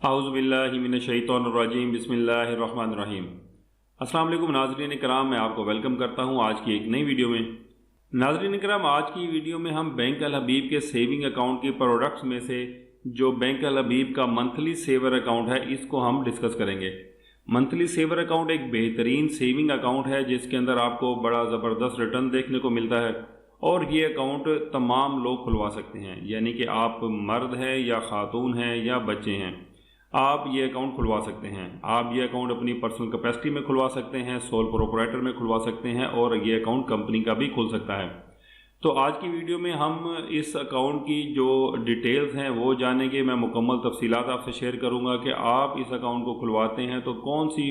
आउज़ुबिल्लाहिमिनश्शैतानिर्रजीम बिस्मिल्लाहिर्रहमानिर्रहीम। अस्सलाम वालेकुम नाज़रीन किराम, मैं आपको वेलकम करता हूं आज की एक नई वीडियो में। नाज़रीन किराम, आज की वीडियो में हम बैंक अल हबीब के सेविंग अकाउंट के प्रोडक्ट्स में से जो बैंक अल हबीब का मंथली सेवर अकाउंट है इसको हम डिस्कस करेंगे। मंथली सेवर अकाउंट एक बेहतरीन सेविंग अकाउंट है जिसके अंदर आपको बड़ा ज़बरदस्त रिटर्न देखने को मिलता है और ये अकाउंट तमाम लोग खुलवा सकते हैं, यानी कि आप मर्द हैं या ख़ातून हैं या बच्चे हैं, आप ये अकाउंट खुलवा सकते हैं। आप ये अकाउंट अपनी पर्सनल कैपेसिटी में खुलवा सकते हैं, सोल प्रोप्राइटर में खुलवा सकते हैं और ये अकाउंट कंपनी का भी खुल सकता है। तो आज की वीडियो में हम इस अकाउंट की जो डिटेल्स हैं वो जानेंगे। मैं मुकम्मल तफसीलात आपसे शेयर करूंगा कि आप इस अकाउंट को खुलवाते हैं तो कौन सी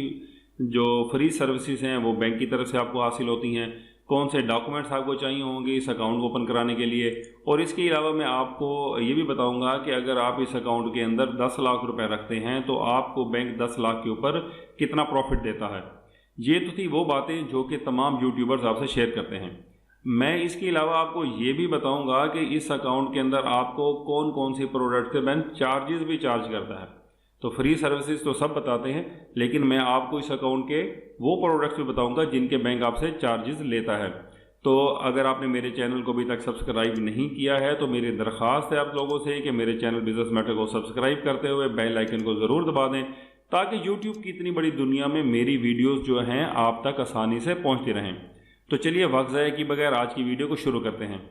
जो फ्री सर्विसेज हैं वो बैंक की तरफ से आपको हासिल होती हैं, कौन से डॉक्यूमेंट्स आपको चाहिए होंगे इस अकाउंट को ओपन कराने के लिए, और इसके अलावा मैं आपको ये भी बताऊंगा कि अगर आप इस अकाउंट के अंदर 10 लाख रुपए रखते हैं तो आपको बैंक 10 लाख के ऊपर कितना प्रॉफिट देता है। ये तो थी वो बातें जो कि तमाम यूट्यूबर्स आपसे शेयर करते हैं। मैं इसके अलावा आपको ये भी बताऊंगा कि इस अकाउंट के अंदर आपको कौन कौन सी प्रोडक्ट के बैंक चार्जेस भी चार्ज करता है। तो फ्री सर्विसेज तो सब बताते हैं, लेकिन मैं आपको इस अकाउंट के वो प्रोडक्ट्स भी बताऊंगा जिनके बैंक आपसे चार्जेस लेता है। तो अगर आपने मेरे चैनल को अभी तक सब्सक्राइब नहीं किया है तो मेरी दरख्वास्त है आप लोगों से कि मेरे चैनल बिजनेस मैटर को सब्सक्राइब करते हुए बेल आइकन को ज़रूर दबा दें ताकि यूट्यूब की इतनी बड़ी दुनिया में मेरी वीडियोज़ जो हैं आप तक आसानी से पहुँचती रहें। तो चलिए वक्त ज़ाया किए बगैर आज की वीडियो को शुरू करते हैं।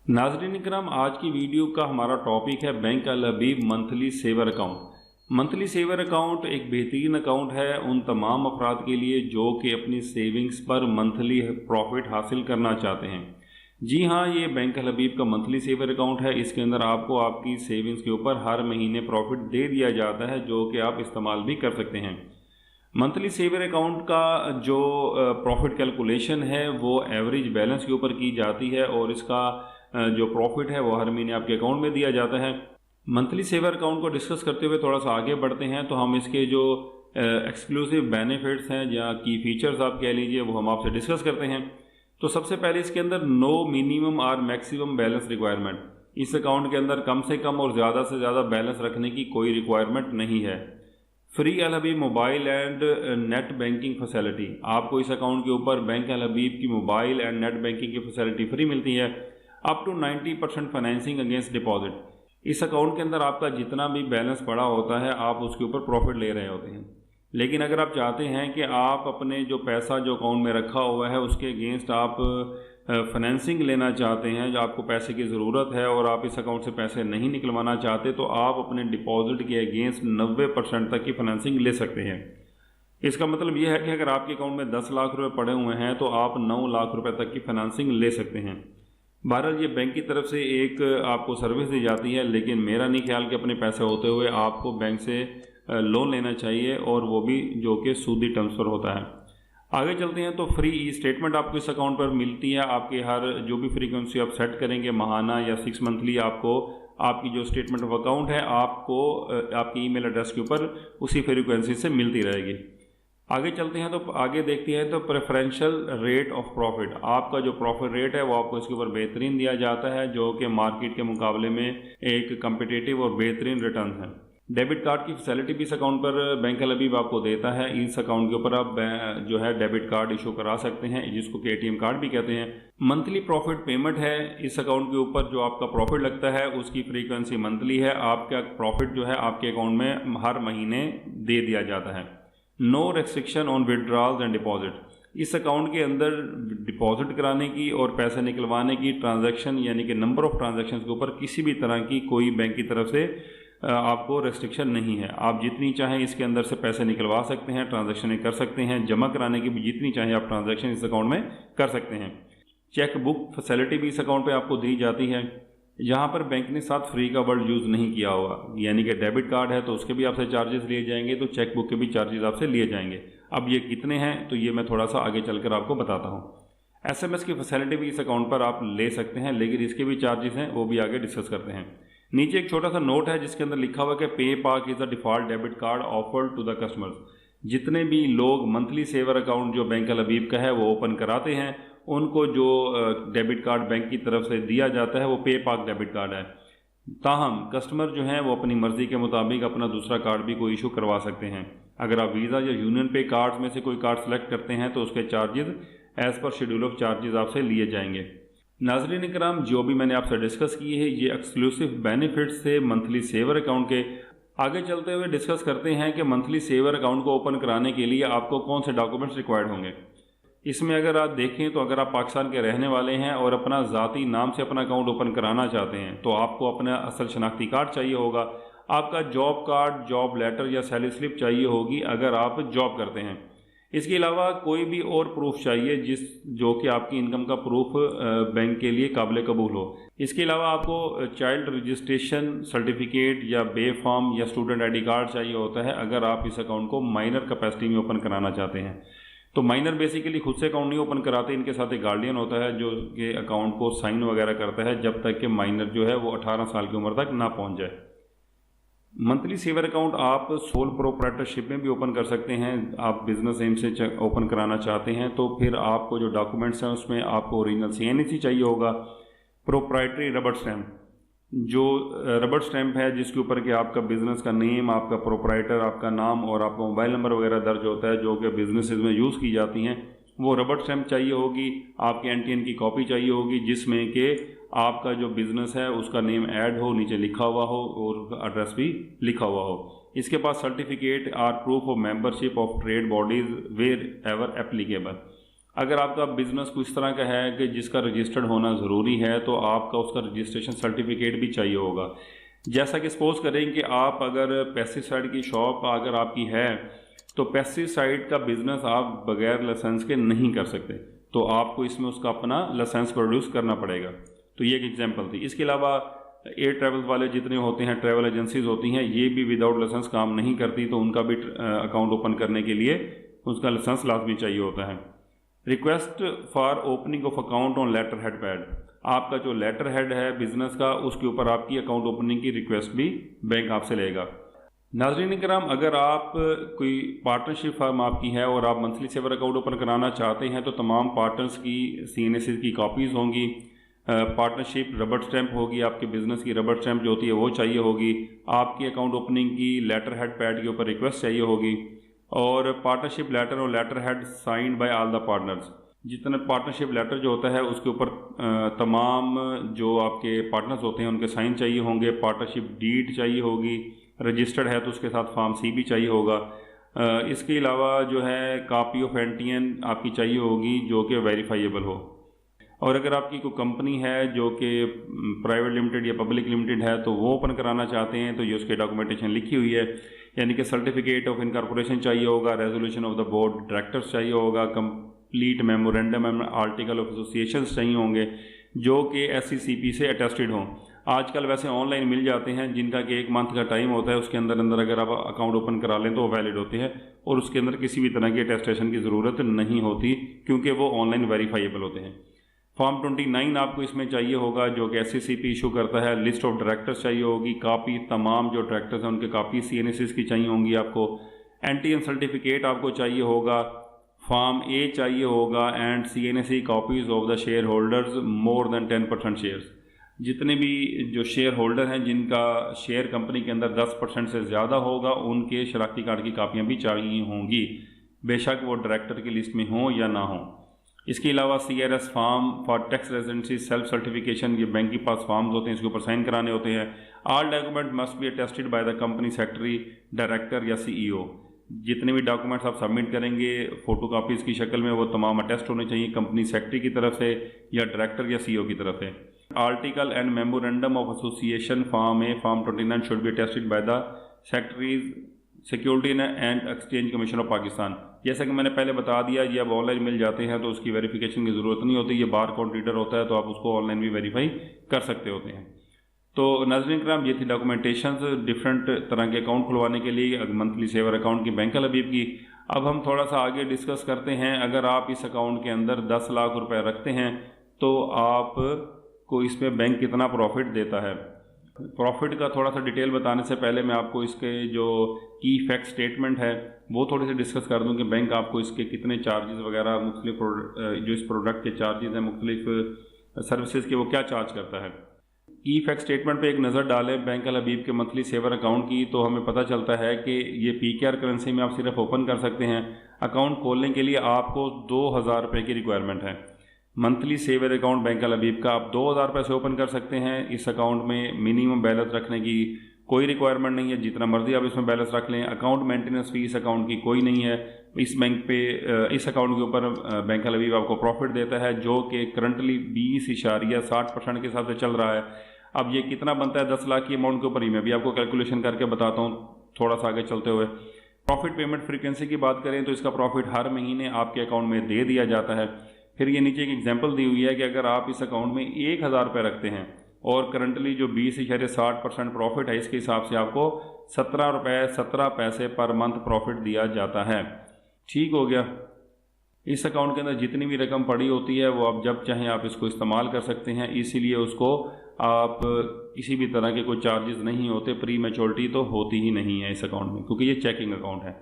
नाज़रीन इकराम, आज की वीडियो का हमारा टॉपिक है bank Al Habib monthly saver account. Monthly saver account एक बेहतरीन अकाउंट है उन तमाम अफराद के लिए जो कि अपनी सेविंग्स पर मंथली प्रॉफिट हासिल करना चाहते हैं। जी हाँ, ये बैंक अल हबीब का मंथली सेवर अकाउंट है। इसके अंदर आपको आपकी सेविंग्स के ऊपर हर महीने प्रॉफिट दे दिया जाता है जो कि आप इस्तेमाल भी कर सकते हैं। मंथली सेवर अकाउंट का जो प्रॉफिट कैलकुलेशन है वो एवरेज बैलेंस के ऊपर की जाती है और इसका जो प्रॉफिट है वो हर महीने आपके अकाउंट में दिया जाता है। मंथली सेवर अकाउंट को डिस्कस करते हुए थोड़ा सा आगे बढ़ते हैं तो हम इसके जो एक्सक्लूसिव बेनिफिट्स हैं या की फीचर्स आप कह लीजिए वो हम आपसे डिस्कस करते हैं। तो सबसे पहले इसके अंदर नो मिनिमम और मैक्सिमम बैलेंस रिक्वायरमेंट। इस अकाउंट के अंदर कम से कम और ज़्यादा से ज़्यादा बैलेंस रखने की कोई रिक्वायरमेंट नहीं है। Free Al Habib mobile and net banking facility, आपको इस अकाउंट के ऊपर बैंक अल हबीब की मोबाइल एंड नेट बैंकिंग की फैसिलिटी फ्री मिलती है। Up to 90% financing against deposit. इस अकाउंट के अंदर आपका जितना भी बैलेंस पड़ा होता है आप उसके ऊपर प्रॉफिट ले रहे होते हैं। लेकिन अगर आप चाहते हैं कि आप अपने जो पैसा जो अकाउंट में रखा हुआ है उसके अगेंस्ट आप फाइनेंसिंग लेना चाहते हैं, जो आपको पैसे की ज़रूरत है और आप इस अकाउंट से पैसे नहीं निकलवाना चाहते, तो आप अपने डिपॉजिट के अगेंस्ट 90% तक की फाइनेंसिंग ले सकते हैं। इसका मतलब यह है कि अगर आपके अकाउंट में 10 लाख रुपए पड़े हुए हैं तो आप 9 लाख रुपए तक की फाइनेंसिंग ले सकते हैं। बहरहाल ये बैंक की तरफ से एक आपको सर्विस दी जाती है, लेकिन मेरा नहीं ख्याल कि अपने पैसे होते हुए आपको बैंक से लोन लेना चाहिए, और वो भी जो कि सूदी टर्म्स पर होता है। आगे चलते हैं तो फ्री ई स्टेटमेंट आपको इस अकाउंट पर मिलती है। आपके हर जो भी फ्रीक्वेंसी आप सेट करेंगे, महाना या 6 मंथली, आपको आपकी जो स्टेटमेंट ऑफ अकाउंट है आपको आपकी ईमेल एड्रेस के ऊपर उसी फ्रीक्वेंसी से मिलती रहेगी। आगे चलते हैं तो आगे देखते हैं तो प्रेफरेंशियल रेट ऑफ प्रॉफिट, आपका जो प्रॉफिट रेट है वो आपको इसके ऊपर बेहतरीन दिया जाता है जो कि मार्केट के मुकाबले में एक कम्पिटिटिव और बेहतरीन रिटर्न है। डेबिट कार्ड की फैसिलिटी भी इस अकाउंट पर बैंक अल हबीब आपको देता है। इस अकाउंट के ऊपर आप जो है डेबिट कार्ड इशू करा सकते हैं जिसको कि ATM कार्ड भी कहते हैं। मंथली प्रॉफिट पेमेंट है इस अकाउंट के ऊपर, जो आपका प्रॉफिट लगता है उसकी फ्रीक्वेंसी मंथली है। आपका प्रॉफिट जो है आपके अकाउंट में हर महीने दे दिया जाता है। No restriction on withdrawals and deposit, इस अकाउंट के अंदर डिपॉजिट कराने की और पैसे निकलवाने की ट्रांजैक्शन यानी कि नंबर ऑफ ट्रांजैक्शन के ऊपर किसी भी तरह की कोई बैंक की तरफ से आपको रेस्ट्रिक्शन नहीं है। आप जितनी चाहें इसके अंदर से पैसे निकलवा सकते हैं, ट्रांजैक्शन कर सकते हैं, जमा कराने की भी जितनी चाहें आप ट्रांजैक्शन इस अकाउंट में कर सकते हैं। चेक बुक फैसिलिटी भी इस अकाउंट पे आपको दी जाती है। यहाँ पर बैंक ने साथ फ्री का वर्ड यूज़ नहीं किया हुआ, यानी कि डेबिट कार्ड है तो उसके भी आपसे चार्जेस लिए जाएंगे, तो चेक बुक के भी चार्जेस आपसे लिए जाएंगे। अब ये कितने हैं तो ये मैं थोड़ा सा आगे चलकर आपको बताता हूँ। SMS की फैसिलिटी भी इस अकाउंट पर आप ले सकते हैं, लेकिन इसके भी चार्जेस हैं, वो भी आगे डिस्कस करते हैं। नीचे एक छोटा सा नोट है जिसके अंदर लिखा हुआ है कि PayPak is the default debit card offered to the customers. जितने भी लोग मंथली सेवर अकाउंट जो बैंक अल हबीब का है वो ओपन कराते हैं उनको जो डेबिट कार्ड बैंक की तरफ से दिया जाता है वो पे पाक डेबिट कार्ड है। ताहम कस्टमर जो हैं वो अपनी मर्ज़ी के मुताबिक अपना दूसरा कार्ड भी कोई इशू करवा सकते हैं। अगर आप वीज़ा या यूनियन पे कार्ड्स में से कोई कार्ड सेलेक्ट करते हैं तो उसके charges as per schedule of charges आपसे लिए जाएंगे। नाज़रीन इकराम, जो भी मैंने आपसे डिस्कस की है ये एक्सक्लूसिव बेनिफिट्स थे मंथली सेवर अकाउंट के। आगे चलते हुए डिस्कस करते हैं कि मंथली सेवर अकाउंट को ओपन कराने के लिए आपको कौन से डॉक्यूमेंट्स रिक्वायर्ड होंगे। इसमें अगर आप देखें तो अगर आप पाकिस्तान के रहने वाले हैं और अपना ज़ाती नाम से अपना अकाउंट ओपन कराना चाहते हैं तो आपको अपना असल शनाख्ती कार्ड चाहिए होगा, आपका जॉब कार्ड, जॉब लेटर या सैलरी स्लिप चाहिए होगी अगर आप जॉब करते हैं। इसके अलावा कोई भी और प्रूफ चाहिए जो कि आपकी इनकम का प्रूफ बैंक के लिए काबिल कबूल हो। इसके अलावा आपको चाइल्ड रजिस्ट्रेशन सर्टिफिकेट या बे फॉर्म या स्टूडेंट आईडी कार्ड चाहिए होता है अगर आप इस अकाउंट को माइनर कैपेसिटी में ओपन कराना चाहते हैं। तो माइनर बेसिकली खुद से अकाउंट नहीं ओपन कराते, इनके साथ एक गार्डियन होता है जो कि अकाउंट को साइन वगैरह करता है जब तक कि माइनर जो है वो 18 साल की उम्र तक ना पहुंच जाए। मंथली सेवर अकाउंट आप सोल प्रोप्राइटरशिप में भी ओपन कर सकते हैं। आप बिजनेस एम से ओपन कराना चाहते हैं तो फिर आपको जो डॉक्यूमेंट्स हैं उसमें आपको ओरिजिनल CNC चाहिए होगा, प्रोप्राइटरी रबर स्टैम्प, जो रबर स्टैम्प है जिसके ऊपर कि आपका बिज़नेस का नेम, आपका प्रोप्राइटर, आपका नाम और आपका मोबाइल नंबर वगैरह दर्ज होता है जो कि बिजनेसेस में यूज़ की जाती हैं, वो रबर स्टैम्प चाहिए होगी। आपके NTN की कॉपी चाहिए होगी जिसमें कि आपका जो बिज़नेस है उसका नेम ऐड हो, नीचे लिखा हुआ हो और एड्रेस भी लिखा हुआ हो। इसके बाद certificate or proof of membership of trade bodies wherever applicable. अगर आपका बिज़नेस कुछ इस तरह का है कि जिसका रजिस्टर्ड होना ज़रूरी है तो आपका उसका रजिस्ट्रेशन सर्टिफिकेट भी चाहिए होगा। जैसा कि सपोज़ करें कि आप अगर पेस्टिसाइड की शॉप अगर आपकी है तो पेस्टिसाइड का बिज़नेस आप बगैर लाइसेंस के नहीं कर सकते, तो आपको इसमें उसका अपना लाइसेंस प्रोड्यूस करना पड़ेगा। तो ये एक एग्जांपल थी। इसके अलावा एयर ट्रैवल वाले जितने होते हैं, ट्रैवल एजेंसीज होती हैं, ये भी विदाउट लाइसेंस काम नहीं करती, तो उनका भी अकाउंट ओपन करने के लिए उसका लाइसेंस लाजमी चाहिए होता है। Request for opening of account on letter head pad, आपका जो लेटर हेड है बिजनेस का उसके ऊपर आपकी अकाउंट ओपनिंग की रिक्वेस्ट भी बैंक आपसे लेगा। नाज़रीन करम, अगर आप कोई पार्टनरशिप फर्म आपकी है और आप मंथली सेवर अकाउंट ओपन कराना चाहते हैं तो तमाम पार्टनर्स की CNC की कॉपीज़ होंगी, पार्टनरशिप रबर स्टैम्प होगी, आपके बिज़नेस की रबर स्टैम्प जो होती है वो चाहिए होगी, आपकी अकाउंट ओपनिंग की लेटर हेड पैड के ऊपर रिक्वेस्ट चाहिए होगी और पार्टनरशिप लेटर और letter head signed by all the partners. जितना पार्टनरशिप लेटर जो होता है उसके ऊपर तमाम जो आपके पार्टनर्स होते हैं उनके साइन चाहिए होंगे, पार्टनरशिप डीड चाहिए होगी, रजिस्टर्ड है तो उसके साथ फॉर्म C भी चाहिए होगा। इसके अलावा जो है कॉपी ऑफ NTN आपकी चाहिए होगी जो कि वेरीफाइएबल हो। और अगर आपकी कोई कंपनी है जो कि प्राइवेट लिमिटेड या पब्लिक लिमिटेड है तो वो ओपन कराना चाहते हैं तो ये उसकी डॉक्यूमेंटेशन लिखी हुई है, यानी कि सर्टिफिकेट ऑफ इनकॉर्पोरेशन चाहिए होगा, resolution of the board directors चाहिए होगा, complete memorandum and article of association चाहिए होंगे जो कि SCCP से अटेस्टेड हों। आजकल वैसे ऑनलाइन मिल जाते हैं जिनका कि 1 मंथ का टाइम होता है, उसके अंदर अगर आप अकाउंट ओपन करा लें तो वो वैलिड होते हैं और उसके अंदर किसी भी तरह की अटेस्टेशन की ज़रूरत नहीं होती क्योंकि वो ऑनलाइन वेरीफाइएबल होते हैं। फॉर्म 29 आपको इसमें चाहिए होगा जो कि SCCP इशू करता है। लिस्ट ऑफ डायरेक्टर्स चाहिए होगी, कापी तमाम जो डायरेक्टर्स हैं उनके कापी CNCs की चाहिए होंगी आपको, NTN सर्टिफिकेट आपको चाहिए होगा, फॉर्म A चाहिए होगा and CNC copies of the share holders more than 10% shares. जितने भी जो शेयर होल्डर हैं जिनका शेयर कंपनी के अंदर 10% से ज़्यादा होगा उनके शनाख्ती कार्ड की कापियाँ भी चाहिए होंगी, बेशक वो डायरेक्टर की लिस्ट में हों या ना हों। इसके अलावा CRS form for tax residency self certification, ये बैंक के पास फॉर्म्स होते हैं, इसके ऊपर साइन कराने होते हैं। All document must be attested by the company secretary, director या CEO। जितने भी डॉक्यूमेंट्स आप सबमिट करेंगे फ़ोटो कापीज़ की शक्ल में वो तमाम अटेस्ट होने चाहिए कंपनी सेक्रेटरी की तरफ से या डायरेक्टर या CEO की तरफ से। Article and memorandum of association form A form 29 should be attested by the secretaries security and exchange commission of Pakistan. जैसा कि मैंने पहले बता दिया ये अब ऑनलाइन मिल जाते हैं तो उसकी वेरिफिकेशन की ज़रूरत नहीं होती, ये बार कोड रीडर होता है तो आप उसको ऑनलाइन भी वेरीफाई कर सकते होते हैं। तो नाज़रीन करम, ये थी डॉक्यूमेंटेशन डिफरेंट तरह के अकाउंट खुलवाने के लिए मंथली सेवर अकाउंट की बैंक अल हबीब की। अब हम थोड़ा सा आगे डिस्कस करते हैं, अगर आप इस अकाउंट के अंदर 10 लाख रुपए रखते हैं तो आप को इसमें बैंक कितना प्रॉफिट देता है। प्रॉफिट का थोड़ा सा डिटेल बताने से पहले मैं आपको इसके जो की फैक्ट स्टेटमेंट है वो थोड़ी सी डिस्कस कर दूं कि बैंक आपको इसके कितने चार्जेस वगैरह मुख्तलिफ जो इस प्रोडक्ट के चार्जेस हैं मुख्तलिफ सर्विसेज के वो क्या चार्ज करता है। की फैक्ट स्टेटमेंट पे एक नज़र डालें बैंक अल हबीब के मंथली सेवर अकाउंट की तो हमें पता चलता है कि ये PKR करेंसी में आप सिर्फ ओपन कर सकते हैं। अकाउंट खोलने के लिए आपको 2000 रुपये की रिक्वायरमेंट है। Monthly saver account bank Al Habib का आप 2000 रुपये से ओपन कर सकते हैं। इस अकाउंट में मिनिमम बैलेंस रखने की कोई रिक्वायरमेंट नहीं है, जितना मर्जी आप इसमें बैलेंस रख लें। अकाउंट मेंटेनेंस फी इस अकाउंट की कोई नहीं है। इस बैंक पे इस अकाउंट के ऊपर बैंक अल हबीब आपको प्रॉफिट देता है जो कि करंटली 20.60% के हिसाब से चल रहा है। अब ये कितना बनता है 10 लाख की अमाउंट के ऊपर ही मैं भी आपको कैलकुलेशन करके बताता हूँ थोड़ा सा आगे चलते हुए। प्रॉफिट पेमेंट फ्रीक्वेंसी की बात करें तो इसका प्रॉफिट हर महीने आपके अकाउंट में दे दिया जाता है। फिर ये नीचे एक एग्जांपल दी हुई है कि अगर आप इस अकाउंट में 1000 रुपये रखते हैं और करंटली जो 20.60% प्रॉफिट है इसके हिसाब से आपको 17 रुपये 17 पैसे पर मंथ प्रॉफिट दिया जाता है। ठीक हो गया। इस अकाउंट के अंदर जितनी भी रकम पड़ी होती है वो आप जब चाहें आप इसको इस्तेमाल कर सकते हैं, इसीलिए उसको आप किसी भी तरह के कोई चार्जेस नहीं होते। प्री मैच्योरिटी तो होती ही नहीं है इस अकाउंट में क्योंकि ये चेकिंग अकाउंट है।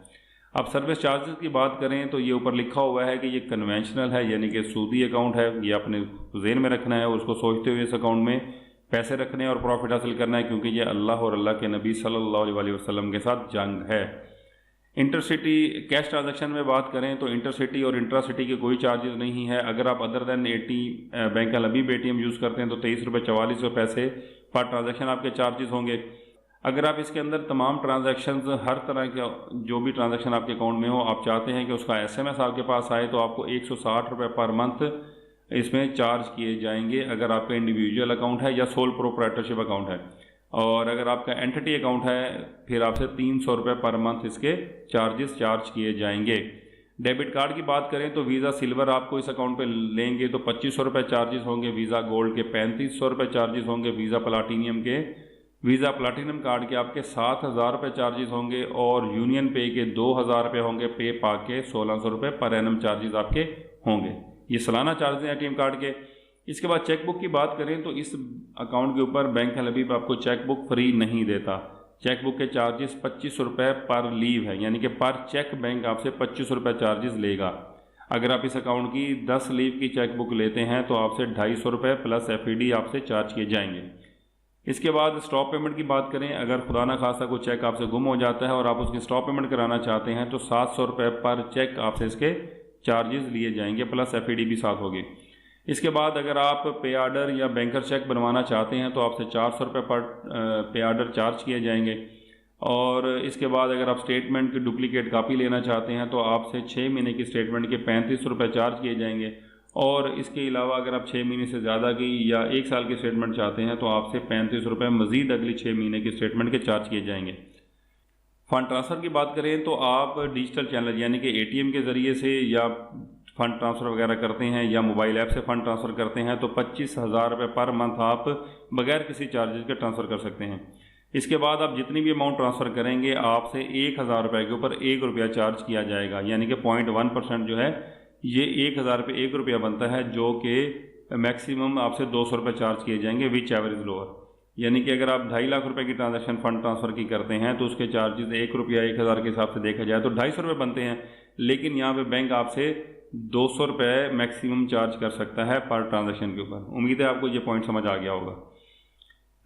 अब सर्विस चार्जेस की बात करें तो ये ऊपर लिखा हुआ है कि ये कन्वेंशनल है यानी कि सूदी अकाउंट है। ये अपने जेहन में रखना है, उसको सोचते हुए इस अकाउंट में पैसे रखने और प्रॉफिट हासिल करना है क्योंकि ये अल्लाह और अल्लाह के नबी सल्लल्लाहु अलैहि वसल्लम के साथ जंग है। इंटरसिटी कैश ट्रांजैक्शन में बात करें तो इंटरसिटी और इंट्रासिटी के कोई चार्जेस नहीं है। अगर आप अदर देन बैंक अल हबीब ATM यूज़ करते हैं तो 23 रुपये 44 पैसे पर ट्रांजैक्शन आपके चार्जेस होंगे। अगर आप इसके अंदर तमाम ट्रांजैक्शंस हर तरह का जो भी ट्रांजैक्शन आपके अकाउंट में हो आप चाहते हैं कि उसका SMS आपके पास आए तो आपको 160 रुपये पर मंथ इसमें चार्ज किए जाएंगे अगर आपका इंडिविजुअल अकाउंट है या सोल प्रोप्राइटरशिप अकाउंट है। और अगर आपका एंटिटी अकाउंट है फिर आपसे 300 रुपये पर मंथ इसके चार्जेस चार्ज किए जाएंगे। डेबिट कार्ड की बात करें तो वीज़ा सिल्वर आपको इस अकाउंट पे लेंगे तो 2500 रुपये चार्जेस होंगे। वीज़ा गोल्ड के 3500 रुपये चार्जेस होंगे। वीज़ा प्लाटीनियम कार्ड के आपके 7000 रुपये चार्जेस होंगे और यूनियन पे के 2000 रुपये होंगे। पे पा के 1600 रुपये पर एनम चार्जेस आपके होंगे। ये सालाना चार्जेस हैं ATM कार्ड के। इसके बाद चेकबुक की बात करें तो इस अकाउंट के ऊपर बैंक अल हबीब आपको चेकबुक फ्री नहीं देता। चेकबुक के चार्जेस 25 रुपये पर लीव है यानी कि पर चेक बैंक आपसे 25 रुपये चार्जेस लेगा। अगर आप इस अकाउंट की 10 लीव की चेकबुक लेते हैं तो आपसे 250 रुपये प्लस FED आपसे चार्ज किए जाएंगे। इसके बाद स्टॉप पेमेंट की बात करें, अगर खुदा ना खासा कोई चेक आपसे गुम हो जाता है और आप उसकी स्टॉप पेमेंट कराना चाहते हैं तो 700 रुपये पर चेक आपसे इसके चार्जेस लिए जाएंगे प्लस FED भी साथ होगी। इसके बाद अगर आप पे आर्डर या बैंकर चेक बनवाना चाहते हैं तो आपसे 400 रुपये पर पे आर्डर चार्ज किए जाएंगे। और इसके बाद अगर आप स्टेटमेंट की डुप्लीकेट कापी लेना चाहते हैं तो आपसे 6 महीने की स्टेटमेंट के 35 रुपये चार्ज किए जाएंगे। और इसके अलावा अगर आप 6 महीने से ज़्यादा की या 1 साल की स्टेटमेंट चाहते हैं तो आपसे 35 रुपये मज़ीद अगली 6 महीने की स्टेटमेंट के चार्ज किए जाएंगे। फ़ंड ट्रांसफ़र की बात करें तो आप डिजिटल चैनल यानी कि ATM के ज़रिए से या फ़ंड ट्रांसफ़र वगैरह करते हैं या मोबाइल ऐप से फ़ंड ट्रांसफ़र करते हैं तो 25,000 रुपये पर मंथ आप बगैर किसी चार्जेस के ट्रांसफ़र कर सकते हैं। इसके बाद आप जितनी भी अमाउंट ट्रांसफ़र करेंगे आपसे 1000 रुपये के ऊपर 1 रुपया चार्ज किया जाएगा यानी कि 0.1% जो है ये 1000 रुपये 1 रुपया बनता है जो कि मैक्सिमम आपसे 200 रुपये चार्ज किए जाएंगे विच एवरेज लोअर। यानी कि अगर आप 2.5 लाख रुपए की ट्रांजैक्शन फ़ंड ट्रांसफ़र की करते हैं तो उसके चार्जेस 1 रुपया 1000 के हिसाब से देखा जाए तो 250 रुपये बनते हैं। लेकिन यहाँ पे बैंक आपसे 200 रुपये मैक्सिमम चार्ज कर सकता है पर ट्रांजैक्शन के ऊपर। उम्मीद है आपको ये पॉइंट समझ आ गया होगा।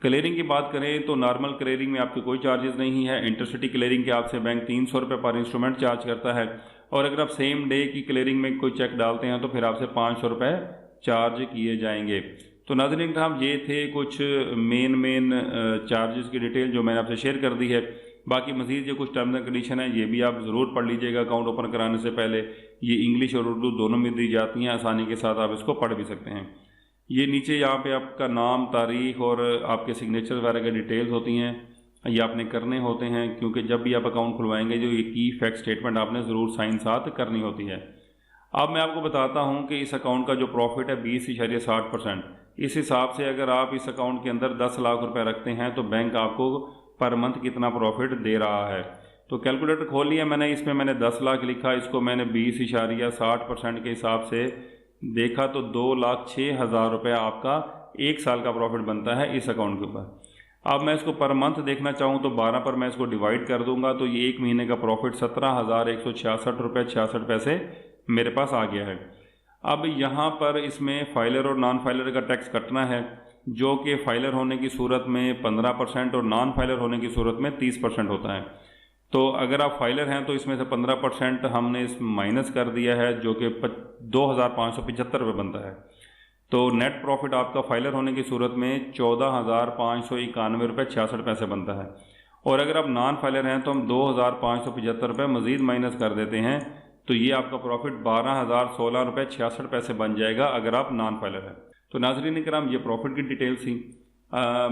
क्लियरिंग की बात करें तो नॉर्मल क्लियरिंग में आपके कोई चार्जेस नहीं है। इंटरसिटी क्लियरिंग के आपसे बैंक 300 रुपये पर इंस्ट्रूमेंट चार्ज करता है। और अगर आप सेम डे की क्लियरिंग में कोई चेक डालते हैं तो फिर आपसे 500 रुपये चार्ज किए जाएंगे। तो नाज़रीन इकराम ये थे कुछ मेन चार्जेस की डिटेल जो मैंने आपसे शेयर कर दी है। बाकी मज़ीद जो कुछ टर्म्स एंड कंडीशन है ये भी आप ज़रूर पढ़ लीजिएगा अकाउंट ओपन कराने से पहले। ये इंग्लिश और उर्दू दोनों में दी जाती हैं, आसानी के साथ आप इसको पढ़ भी सकते हैं। ये नीचे यहाँ पे आपका नाम, तारीख और आपके सिग्नेचर वगैरह की डिटेल्स होती हैं, ये आपने करने होते हैं क्योंकि जब भी आप अकाउंट खुलवाएंगे जो ये की फैक्ट स्टेटमेंट आपने ज़रूर साइन साथ करनी होती है। अब मैं आपको बताता हूँ कि इस अकाउंट का जो प्रॉफिट है 20.60%, इस हिसाब से अगर आप इस अकाउंट के अंदर 10 लाख रुपए रखते हैं तो बैंक आपको पर मंथ कितना प्रॉफिट दे रहा है। तो कैलकुलेटर खोल लिया मैंने, इसमें मैंने 10 लाख लिखा, इसको मैंने 20.60% के हिसाब से देखा तो 2,06,000 रुपये आपका 1 साल का प्रॉफिट बनता है इस अकाउंट के ऊपर। अब मैं इसको पर मंथ देखना चाहूँ तो 12 पर मैं इसको डिवाइड कर दूंगा, तो ये एक महीने का प्रॉफिट 17,166 रुपये 66 पैसे मेरे पास आ गया है। अब यहाँ पर इसमें फाइलर और नॉन फाइलर का टैक्स कटना है, जो कि फाइलर होने की सूरत में 15% और नॉन फाइलर होने की सूरत में 30% होता है। तो अगर आप फाइलर हैं तो इसमें से 15% हमने इस माइनस कर दिया है, जो कि 2,575 रुपये बनता है। तो नेट प्रॉफिट आपका फाइलर होने की सूरत में 14,591 रुपये 66 पैसे बनता है। और अगर आप नॉन फाइलर हैं तो हम 2,575 रुपये मज़ीद माइनस कर देते हैं, तो ये आपका प्रॉफिट 12,016 रुपये 66 पैसे बन जाएगा अगर आप नॉन फाइलर हैं। तो नाज़रीन किराम, ये प्रॉफिट की डिटेल्स थी।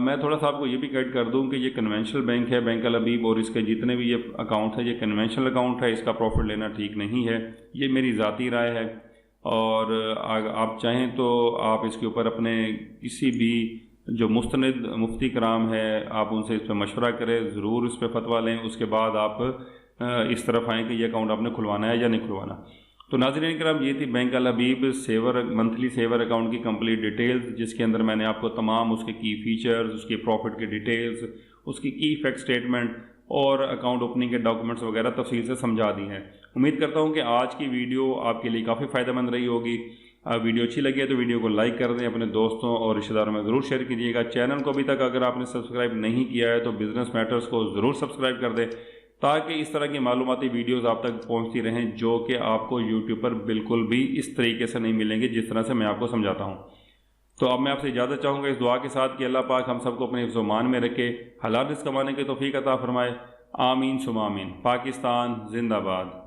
मैं थोड़ा सा आपको ये भी गाइड कर दूं कि ये कन्वेंशनल बैंक है बैंक अल हबीब, और इसके जितने भी ये अकाउंट है ये कन्वेंशनल अकाउंट है, इसका प्रॉफिट लेना ठीक नहीं है। ये मेरी ज़ाती राय है, और आप चाहें तो आप इसके ऊपर अपने किसी भी जो मुस्तनिद मुफ्ती कराम है आप उनसे इस पर मशवरा करें, ज़रूर इस पर फतवा लें, उसके बाद आप इस तरफ आएँ कि ये अकाउंट आपने खुलवाना है या नहीं खुलवाना। तो नाज़रीन किराम, ये थी बैंक अल हबीब सेवर मंथली सेवर अकाउंट की कंप्लीट डिटेल्स, जिसके अंदर मैंने आपको तमाम उसके की फ़ीचर्स, उसकी प्रॉफिट की डिटेल्स, उसकी की फैक्ट स्टेटमेंट और अकाउंट ओपनिंग के डॉक्यूमेंट्स वगैरह तफसील से समझा दी हैं। उम्मीद करता हूँ कि आज की वीडियो आपके लिए काफ़ी फ़ायदेमंद रही होगी। वीडियो अच्छी लगी है तो वीडियो को लाइक कर दें, अपने दोस्तों और रिश्तेदारों में ज़रूर शेयर कीजिएगा। चैनल को अभी तक अगर आपने सब्सक्राइब नहीं किया है तो बिज़नेस मैटर्स को ज़रूर सब्सक्राइब कर दें, ताकि इस तरह की मालूमाती वीडियोस आप तक पहुंचती रहें, जो कि आपको यूट्यूब पर बिल्कुल भी इस तरीके से नहीं मिलेंगे जिस तरह से मैं आपको समझाता हूं। तो अब मैं आपसे इजाज़त चाहूँगा इस दुआ के साथ कि अल्लाह पाक हम सबको अपने हिफ्ज़-ओ-मान में रखे, हलाल रिज़्क़ कमाने की तौफ़ीक़ अता फ़रमाए। आमीन सुमा आमीन। पाकिस्तान जिंदाबाद।